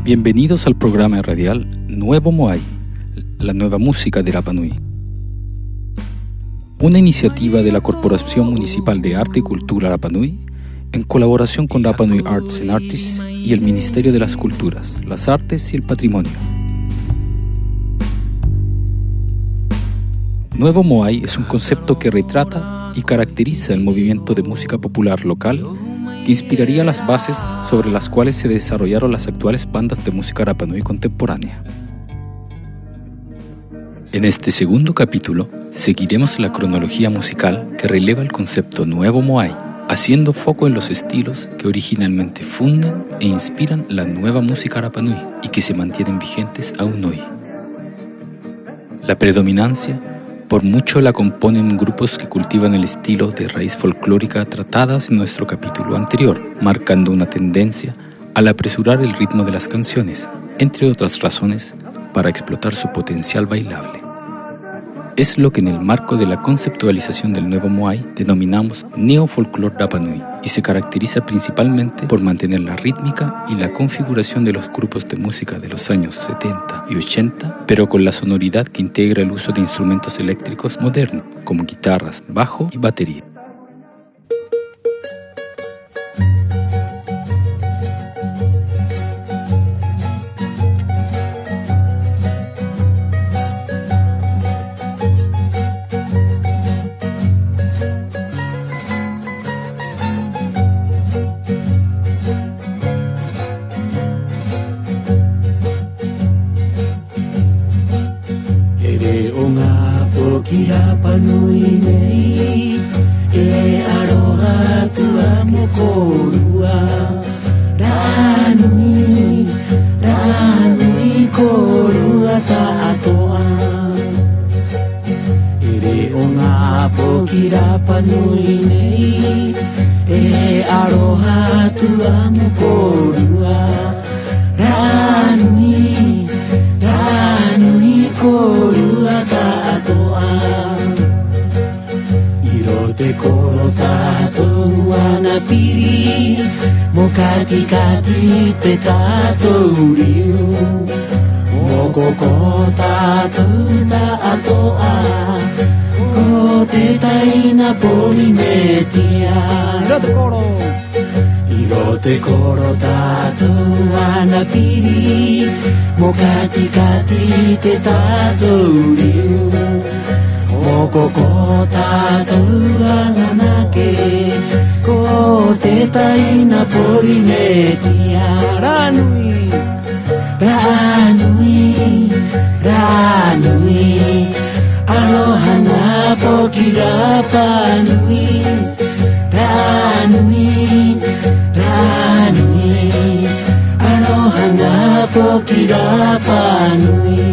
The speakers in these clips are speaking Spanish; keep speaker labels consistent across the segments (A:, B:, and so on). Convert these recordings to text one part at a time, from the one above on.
A: Bienvenidos al programa radial Nuevo Moai, la nueva música de Rapa Nui. Una iniciativa de la Corporación Municipal de Arte y Cultura Rapa Nui, en colaboración con Rapa Nui Arts and Artists y el Ministerio de las Culturas, las Artes y el Patrimonio. Nuevo Moai es un concepto que retrata y caracteriza el movimiento de música popular local que inspiraría las bases sobre las cuales se desarrollaron las actuales bandas de música Rapa Nui contemporánea. En este segundo capítulo, seguiremos la cronología musical que releva el concepto Nuevo Moai, haciendo foco en los estilos que originalmente fundan e inspiran la nueva música Rapa Nui y que se mantienen vigentes aún hoy. La predominancia por mucho la componen grupos que cultivan el estilo de raíz folclórica tratadas en nuestro capítulo anterior, marcando una tendencia al apresurar el ritmo de las canciones, entre otras razones, para explotar su potencial bailable. Es lo que en el marco de la conceptualización del Nuevo Moai denominamos Neofolclore Rapa Nui y se caracteriza principalmente por mantener la rítmica y la configuración de los grupos de música de los años 70 y 80, pero con la sonoridad que integra el uso de instrumentos eléctricos modernos como guitarras, bajo y batería.
B: Rapa Nui nei e aroha tua mokorua Ranui korua ta atoa Ere o ngā poki Rapa Nui nei e aroha tua mokorua Ranui korua ta atoa Te koro tātou ana piri Mo kati te tātou riu Mo koko tātou ta atoa Ko te taina Polinetia Iro te koro tātou ana piri Mo kati te tātou riu Moko ko tātou ananake Ko te taina Polinetia Ranui Aloha ngā poki Rapa Nui Ranui Aloha ngā poki Rapa Nui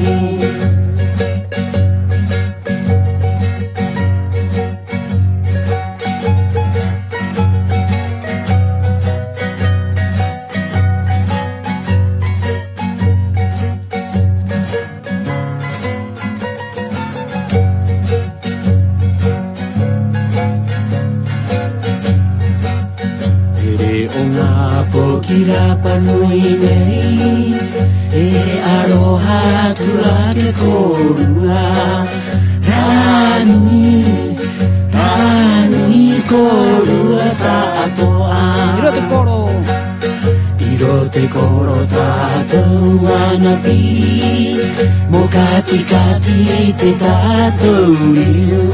B: Rapa Nui nei e aroha tua ke korua Ranui korua ta atoa Iro te koro tātou ana piri Mo kati te tātou riu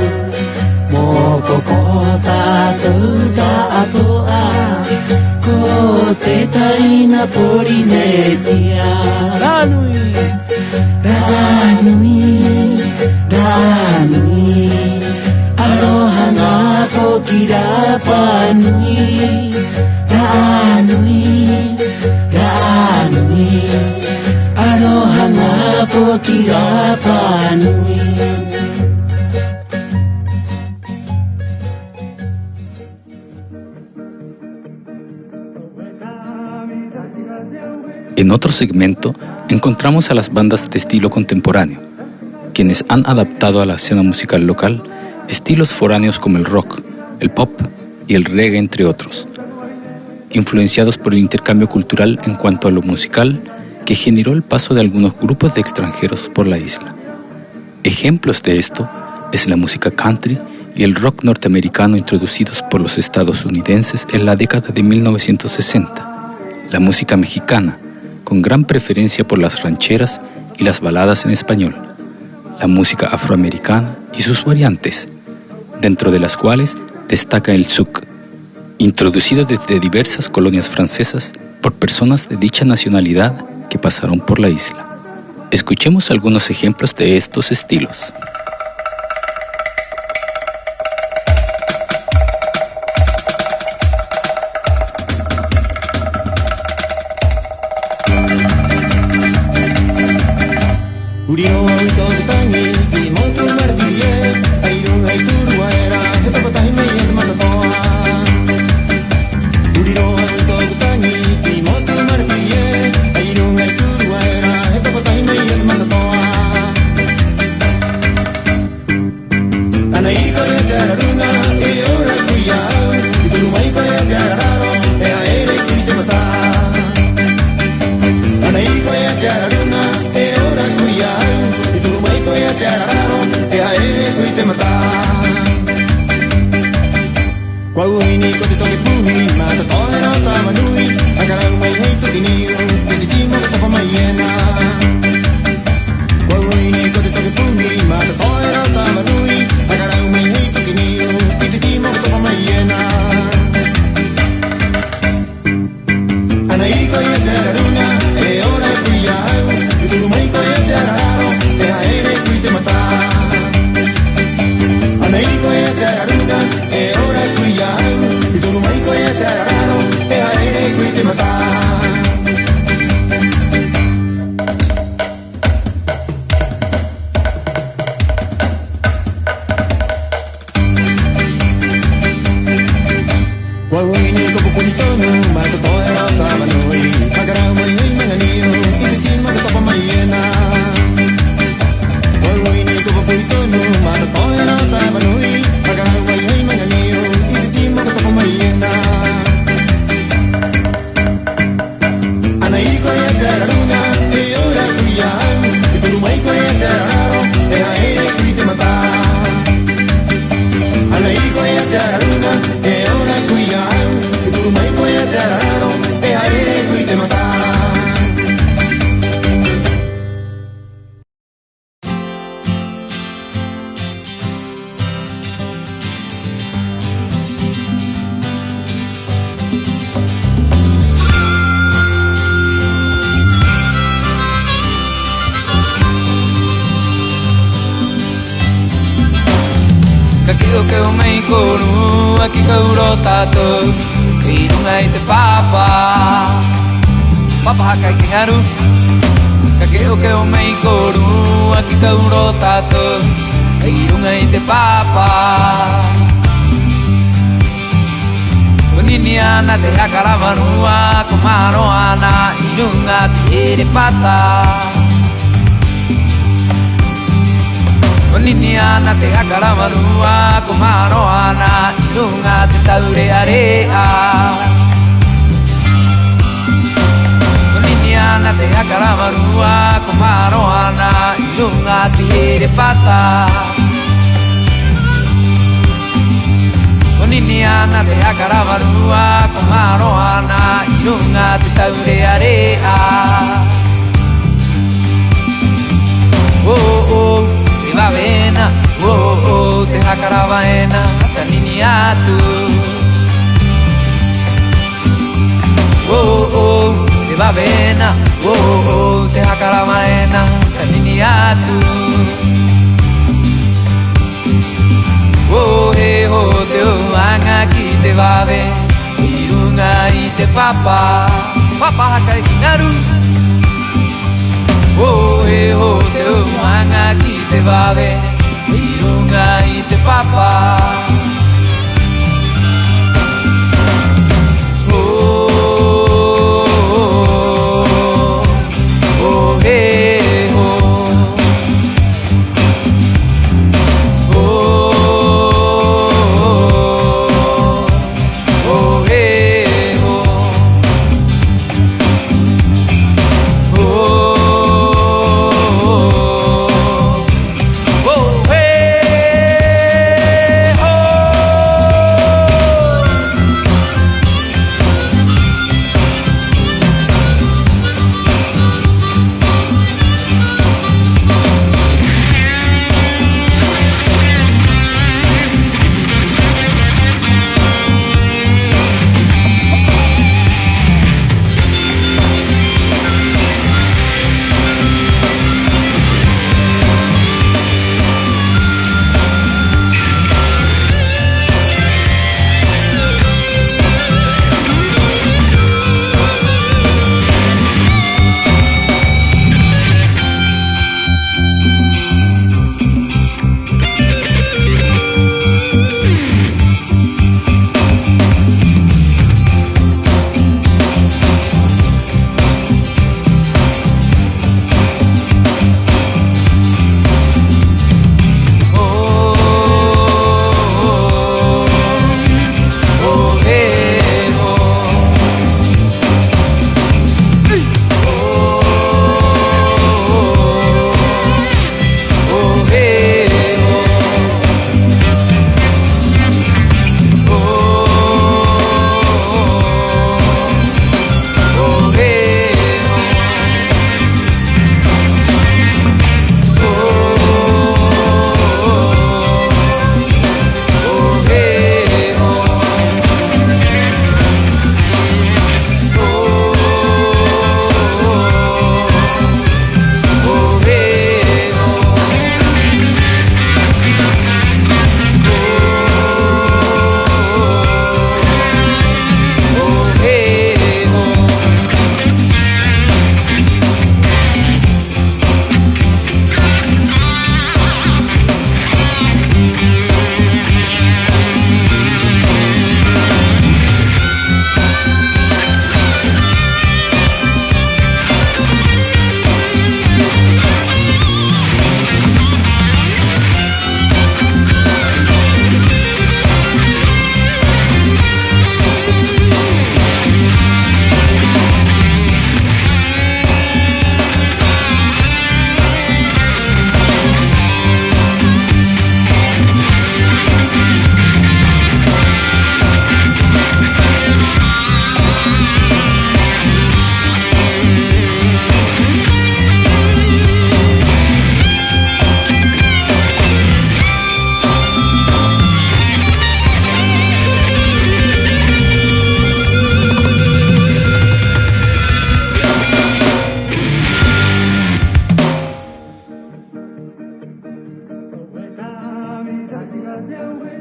B: Mo koko tātou ta atoa Ko te taina Polinetia Ranui Aloha ngā poki Rapa Nui Ranui Aloha ngā poki Rapa Nui
A: En otro segmento encontramos a las bandas de estilo contemporáneo, quienes han adaptado a la escena musical local estilos foráneos como el rock, el pop y el reggae, entre otros, influenciados por el intercambio cultural en cuanto a lo musical que generó el paso de algunos grupos de extranjeros por la isla. Ejemplos de esto es la música country y el rock norteamericano introducidos por los estadounidenses en la década de 1960, la música mexicana, con gran preferencia por las rancheras y las baladas en español, la música afroamericana y sus variantes, dentro de las cuales destaca el zouk, introducido desde diversas colonias francesas por personas de dicha nacionalidad que pasaron por la isla. Escuchemos algunos ejemplos de estos estilos.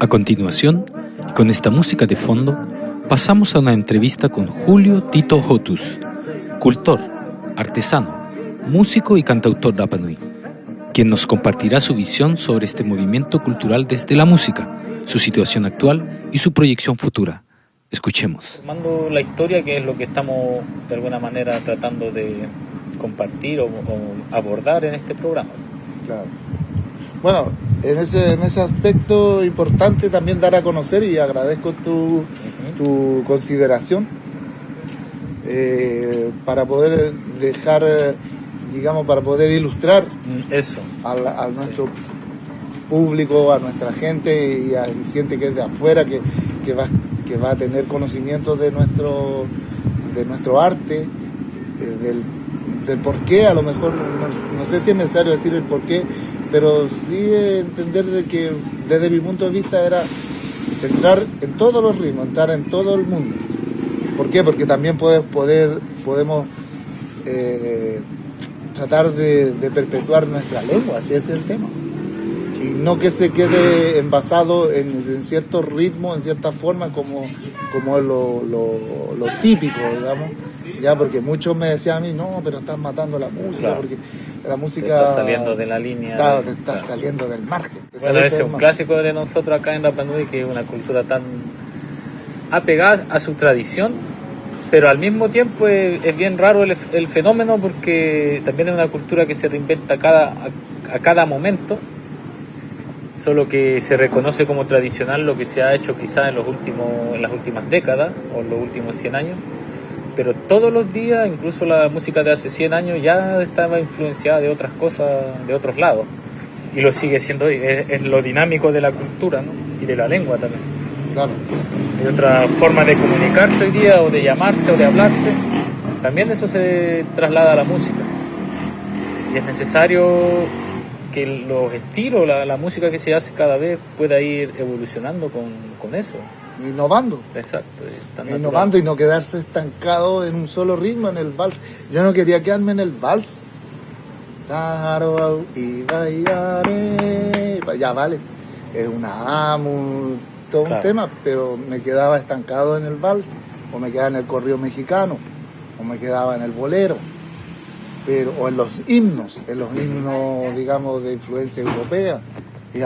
A: A continuación, y con esta música de fondo, pasamos a una entrevista con Julio Tito Jotus, cultor, artesano, músico y cantautor Rapa Nui, quien nos compartirá su visión sobre este movimiento cultural desde la música, su situación actual y su proyección futura. Escuchemos.
C: Tomando la historia, que es lo que estamos de alguna manera tratando de compartir o abordar en este programa.
D: Claro. Bueno, en ese aspecto importante también dar a conocer, y agradezco tu consideración, para poder dejar, digamos, para poder ilustrar
C: eso
D: a nuestro público, a nuestra gente y a gente que es de afuera, que va a tener conocimiento de nuestro arte, del porqué. A lo mejor no sé si es necesario decir el porqué, pero sí entender de que desde mi punto de vista era entrar en todos los ritmos, entrar en todo el mundo. ¿Por qué? Porque también podemos tratar de perpetuar nuestra lengua, así es el tema. Y no que se quede envasado en ciertos ritmos, en cierta forma, como es lo típico, digamos. Ya, porque muchos me decían a mí, no, pero estás matando la música, claro, porque la música...
C: Te estás saliendo de la línea.
D: Claro, te estás saliendo del margen.
C: Bueno, ese es un clásico de nosotros acá en Rapa Nui, que es una cultura tan apegada a su tradición, pero al mismo tiempo es bien raro el fenómeno, porque también es una cultura que se reinventa a cada momento, solo que se reconoce como tradicional lo que se ha hecho quizás en las últimas décadas o en los últimos 100 años. Pero todos los días, incluso la música de hace 100 años ya estaba influenciada de otras cosas, de otros lados. Y lo sigue siendo hoy. Es lo dinámico de la cultura, ¿no? Y de la lengua también.
D: Claro.
C: Hay otra forma de comunicarse hoy día, o de llamarse, o de hablarse. También eso se traslada a la música. Y es necesario que los estilos, la música que se hace cada vez pueda ir evolucionando con eso.
D: Innovando.
C: Exacto.
D: Innovando y no quedarse estancado en un solo ritmo, en el vals. Yo no quería quedarme en el vals. Y bailaré. Ya vale. Es todo un tema, pero me quedaba estancado en el vals, o me quedaba en el corrido mexicano, o me quedaba en el bolero, o en los himnos, digamos, de influencia europea. O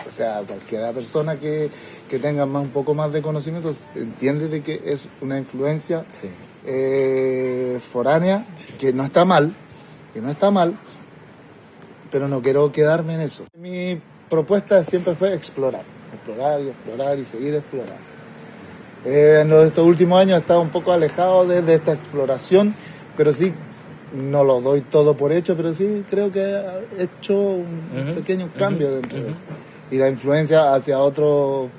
D: sea, cualquiera persona que tenga un poco más de conocimientos entiende de que es una influencia, sí, foránea, sí, que no está mal, pero no quiero quedarme en eso. Mi propuesta siempre fue explorar y seguir explorando. En estos últimos años he estado un poco alejado de esta exploración, pero sí, no lo doy todo por hecho, pero sí creo que he hecho un pequeño cambio dentro de él. Y la influencia hacia otros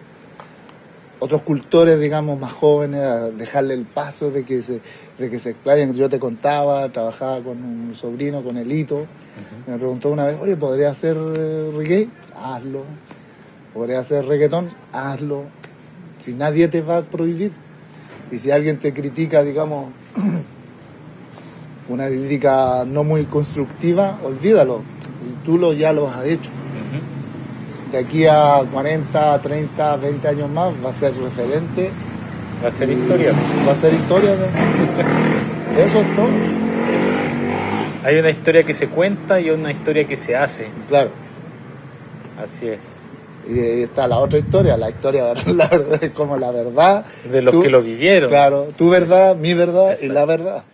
D: cultores, digamos, más jóvenes, a dejarle el paso de que se explayen. Yo te contaba, trabajaba con un sobrino, con Elito, me preguntó una vez, oye, ¿podría hacer reggae? Hazlo. ¿Podría hacer reggaetón? Hazlo. Si nadie te va a prohibir. Y si alguien te critica, digamos, una crítica no muy constructiva, olvídalo. Tú ya lo has hecho. De aquí a 40, 30, 20 años más va a ser referente.
C: Va a ser historia.
D: Va a ser historia. Eso es todo.
C: Hay una historia que se cuenta y una historia que se hace.
D: Claro.
C: Así es.
D: Y está la otra historia, la verdad es como la verdad.
C: De los que lo vivieron.
D: Claro, tu verdad, mi verdad. Exacto. Y la verdad.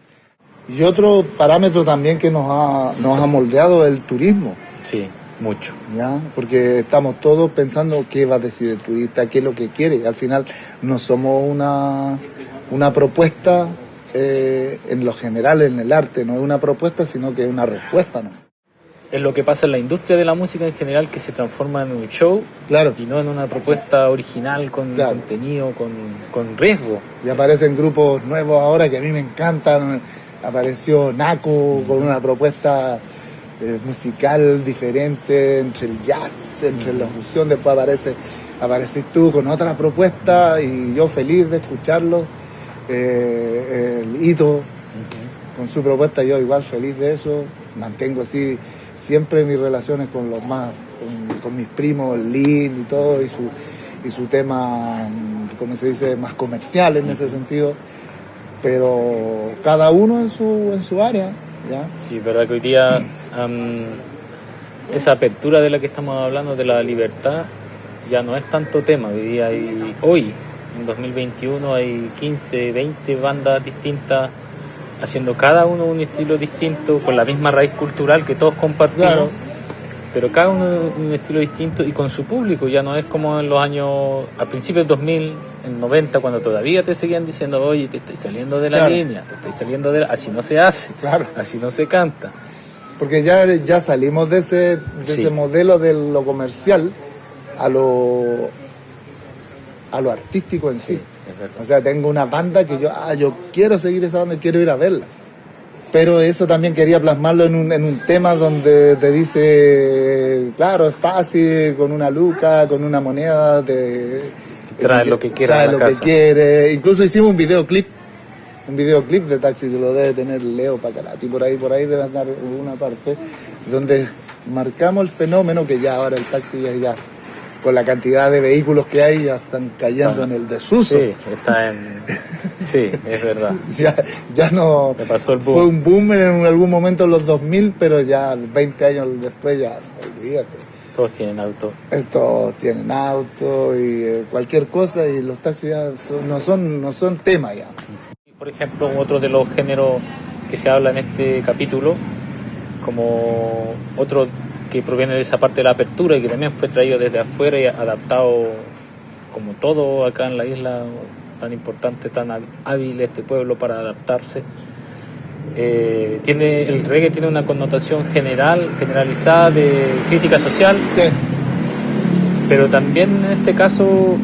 D: Y otro parámetro también que nos ha moldeado es el turismo.
C: Sí, mucho.
D: ¿Ya? Porque estamos todos pensando qué va a decir el turista, qué es lo que quiere. Y al final no somos una propuesta en lo general, en el arte. No es una propuesta, sino que es una respuesta, ¿no?
C: Es lo que pasa en la industria de la música en general, que se transforma en un show,
D: claro,
C: y no en una propuesta original con, claro, contenido, con riesgo.
D: Y aparecen grupos nuevos ahora que a mí me encantan. Apareció Naco con una propuesta musical diferente, entre el jazz, entre la fusión. Después apareces tú con otra propuesta, y yo feliz de escucharlo. El Hito con su propuesta, yo igual feliz de eso. Mantengo así siempre mis relaciones con los más, con mis primos, Lin y todo, y su tema, como se dice, más comercial en ese sentido, pero cada uno en su área, ¿ya?
C: Sí, verdad que hoy día esa apertura de la que estamos hablando, de la libertad, ya no es tanto tema. Hoy, en 2021, hay 15, 20 bandas distintas, haciendo cada uno un estilo distinto, con la misma raíz cultural que todos compartimos, claro, pero cada uno un estilo distinto y con su público. Ya no es como en los años, a principios del 2000, en 90, cuando todavía te seguían diciendo, oye, te estáis saliendo de la
D: claro,
C: línea, te estáis saliendo de así no se hace, claro, así no se canta.
D: Porque ya salimos de ese modelo de lo comercial a lo artístico en sí. O sea, tengo una banda que yo quiero seguir esa banda y quiero ir a verla. Pero eso también quería plasmarlo en un tema donde te dice, claro, es fácil, con una luca, con una moneda,
C: trae lo que quieras.
D: Trae lo que quiere. Incluso hicimos un videoclip de Taxi, que lo debe tener Leo Pacalati, por ahí debe andar una parte, donde marcamos el fenómeno que ya ahora el taxi ya con la cantidad de vehículos que hay, ya están cayendo en el desuso.
C: Sí, es verdad.
D: ya no...
C: Me pasó el boom.
D: Fue un boom en algún momento en los 2000, pero ya 20 años después ya, olvídate.
C: Todos tienen auto.
D: Todos tienen auto y cualquier cosa, y los taxis ya no son tema ya.
C: Por ejemplo, otro de los géneros que se habla en este capítulo, como otro que proviene de esa parte de la apertura y que también fue traído desde afuera y adaptado, como todo acá en la isla, tan importante, tan hábil este pueblo para adaptarse. El reggae tiene una connotación generalizada de crítica social,
D: sí,
C: pero también en este caso,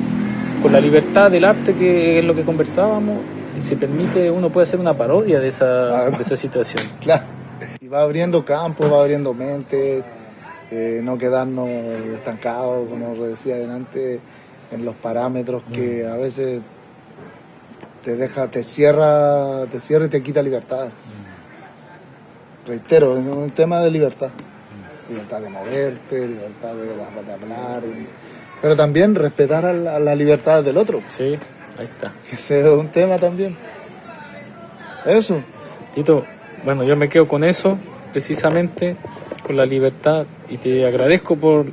C: con la libertad del arte, que es lo que conversábamos, se permite, uno puede hacer una parodia de esa situación.
D: Claro, y va abriendo campos, va abriendo mentes, no quedarnos estancados, como decía adelante, en los parámetros que a veces te cierra y te quita libertad. Reitero, es un tema de libertad. Libertad de moverte, libertad de hablar, pero también respetar a la libertad del otro.
C: Sí, ahí está.
D: Ese es un tema también. Eso.
C: Tito, bueno, yo me quedo con eso, precisamente, con la libertad, y te agradezco por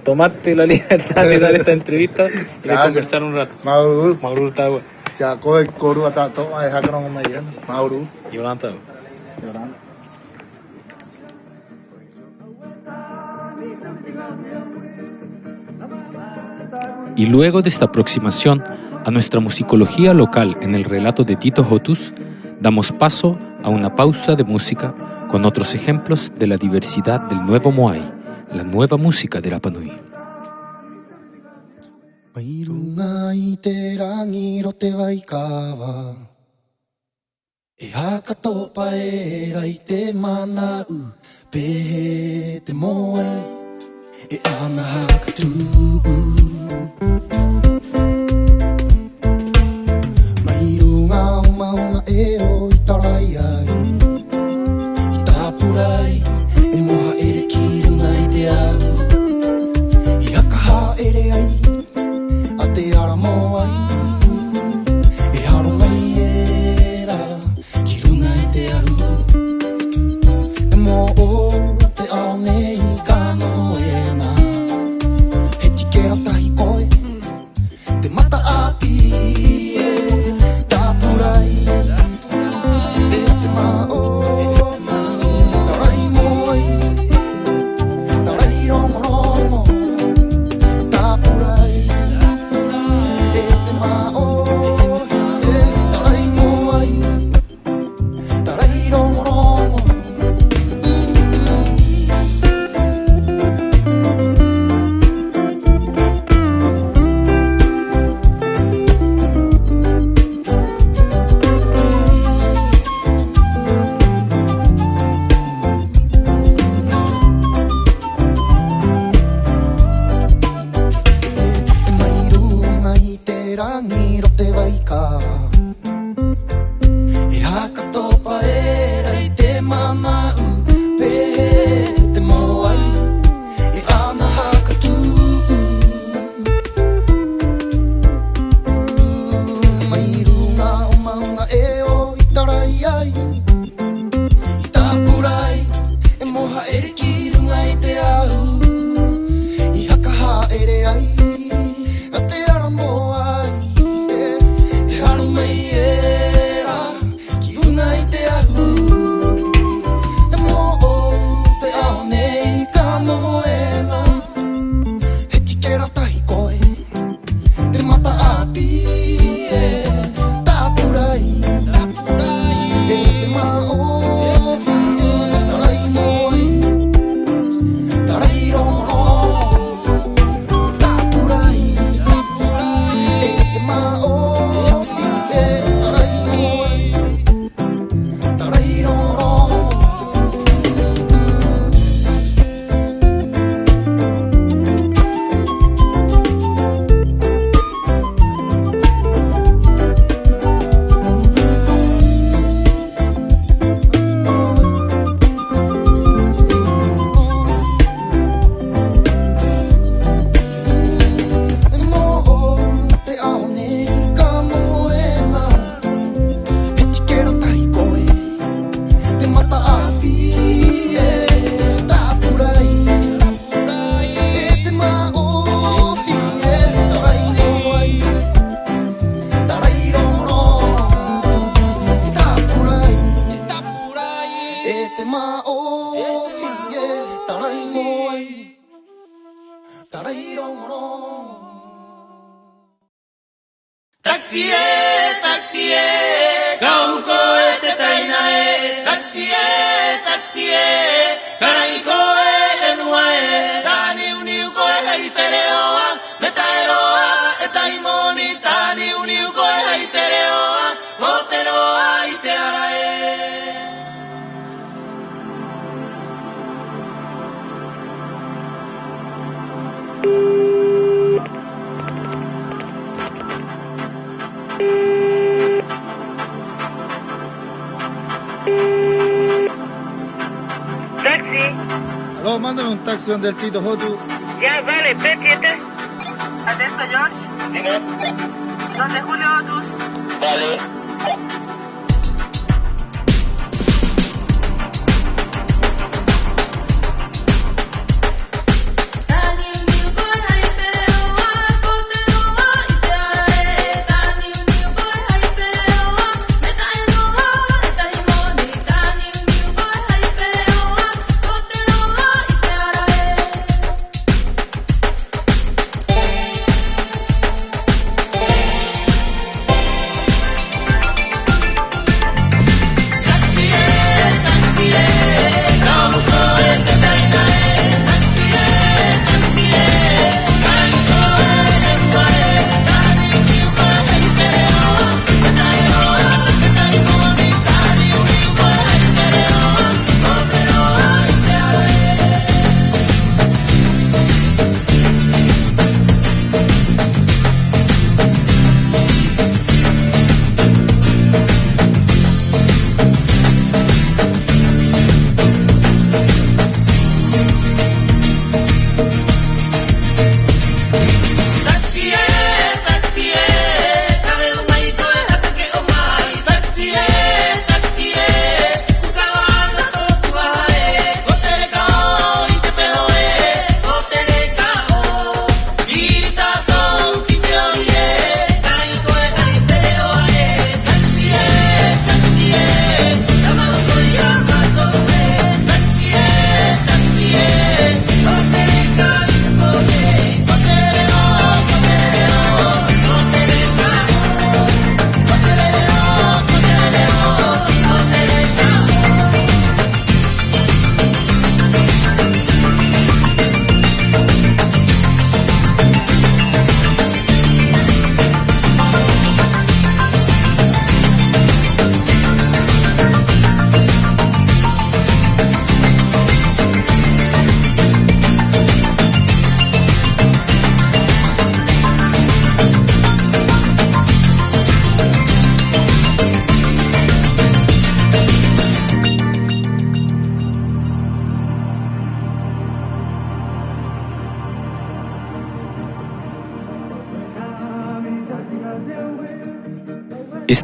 C: tomarte la libertad de dar esta entrevista y de conversar un rato.
D: Mauro Tawa. Ya coge coro hasta todo, deja que no me llegue. Mauro.
C: Yolanda.
A: Y luego de esta aproximación a nuestra musicología local en el relato de Tito Jotus, damos paso a una pausa de música con otros ejemplos de la diversidad del nuevo Moai, la nueva música de Rapa Nui.
D: Aló, mándame un taxi donde el Tito Jotu.
E: Ya, vale, P7. Atento, George.
F: Dime.
E: ¿Dónde Julio Otus?
F: Vale.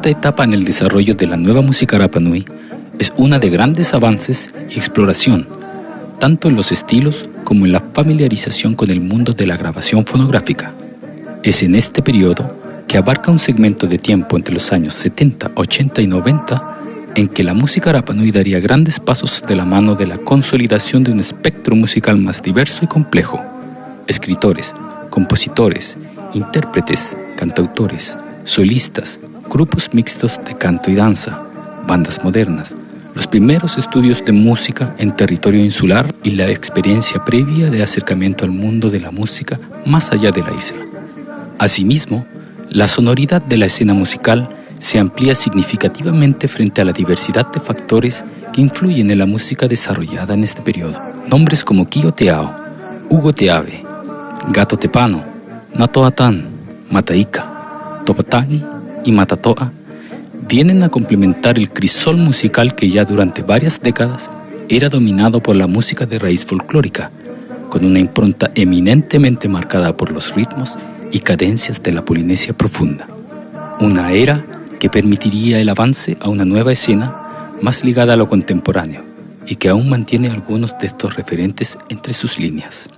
A: Esta etapa en el desarrollo de la nueva música Rapa Nui es una de grandes avances y exploración, tanto en los estilos como en la familiarización con el mundo de la grabación fonográfica. Es en este periodo, que abarca un segmento de tiempo entre los años 70, 80 y 90, en que la música Rapa Nui daría grandes pasos de la mano de la consolidación de un espectro musical más diverso y complejo. Escritores, compositores, intérpretes, cantautores, solistas, grupos mixtos de canto y danza, bandas modernas, los primeros estudios de música en territorio insular y la experiencia previa de acercamiento al mundo de la música más allá de la isla. Asimismo, la sonoridad de la escena musical se amplía significativamente frente a la diversidad de factores que influyen en la música desarrollada en este periodo. Nombres como Kio Teao, Hugo Teave, Gato Tepano, Nato Atán, Mataica, Topatagi y Matatoa vienen a complementar el crisol musical que ya durante varias décadas era dominado por la música de raíz folclórica, con una impronta eminentemente marcada por los ritmos y cadencias de la Polinesia profunda. Una era que permitiría el avance a una nueva escena más ligada a lo contemporáneo y que aún mantiene algunos de estos referentes entre sus líneas.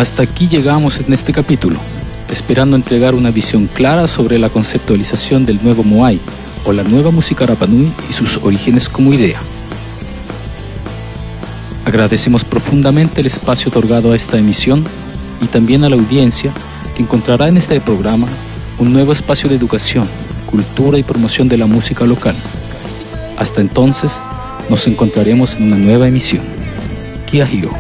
A: Hasta aquí llegamos en este capítulo, esperando entregar una visión clara sobre la conceptualización del nuevo Moai o la nueva música Rapa Nui y sus orígenes como idea. Agradecemos profundamente el espacio otorgado a esta emisión y también a la audiencia que encontrará en este programa un nuevo espacio de educación, cultura y promoción de la música local. Hasta entonces, nos encontraremos en una nueva emisión. Kia Hio.